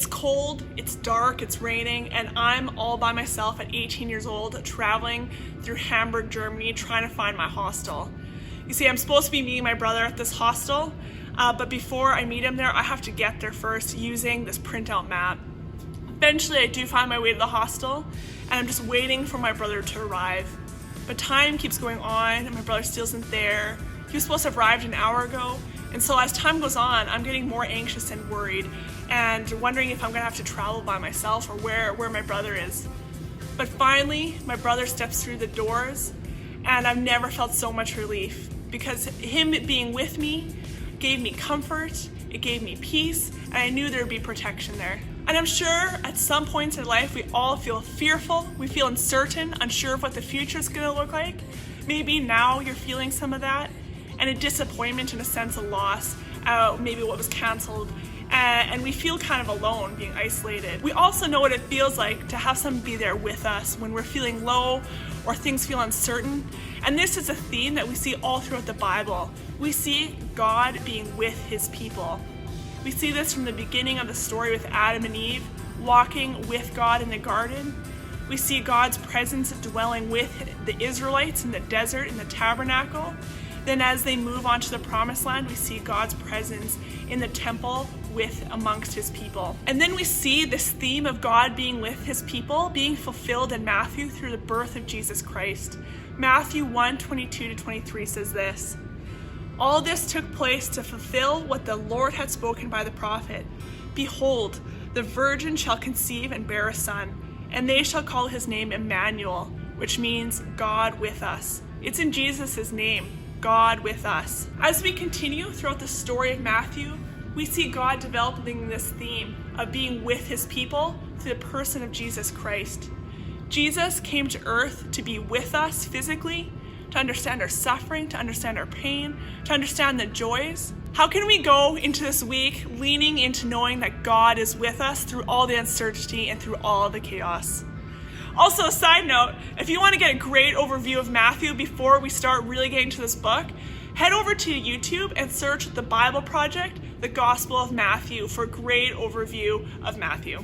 It's cold, it's dark, it's raining, and I'm all by myself at 18 years old, traveling through Hamburg, Germany, trying to find my hostel. You see, I'm supposed to be meeting my brother at this hostel, but before I meet him there, I have to get there first using this printout map. Eventually, I do find my way to the hostel, and I'm just waiting for my brother to arrive. But time keeps going on, and my brother still isn't there. He was supposed to have arrived an hour ago, and so as time goes on, I'm getting more anxious and worried, and wondering if I'm gonna have to travel by myself or where my brother is. But finally, my brother steps through the doors, and I've never felt so much relief, because him being with me gave me comfort, it gave me peace, and I knew there would be protection there. And I'm sure at some points in life we all feel fearful, we feel uncertain, unsure of what the future is going to look like. Maybe now you're feeling some of that, and a disappointment and a sense of loss, maybe what was canceled, and we feel kind of alone, being isolated. We also know what it feels like to have someone be there with us when we're feeling low or things feel uncertain. And this is a theme that we see all throughout the Bible. We see God being with his people. We see this from the beginning of the story with Adam and Eve, walking with God in the garden. We see God's presence dwelling with the Israelites in the desert, in the tabernacle. Then as they move on to the promised land, we see God's presence in the temple amongst his people. And then we see this theme of God being with his people being fulfilled in Matthew through the birth of Jesus Christ. Matthew 1:22-23 says this: "All this took place to fulfill what the Lord had spoken by the prophet. Behold, the virgin shall conceive and bear a son, and they shall call his name Emmanuel," which means God with us. It's in Jesus' name, God with us. As we continue throughout the story of Matthew, we see God developing this theme of being with his people through the person of Jesus Christ. Jesus came to earth to be with us physically, to understand our suffering, to understand our pain, to understand the joys. How can we go into this week leaning into knowing that God is with us through all the uncertainty and through all the chaos? Also, a side note, if you want to get a great overview of Matthew before we start really getting to this book, head over to YouTube and search the Bible Project, the Gospel of Matthew, for a great overview of Matthew.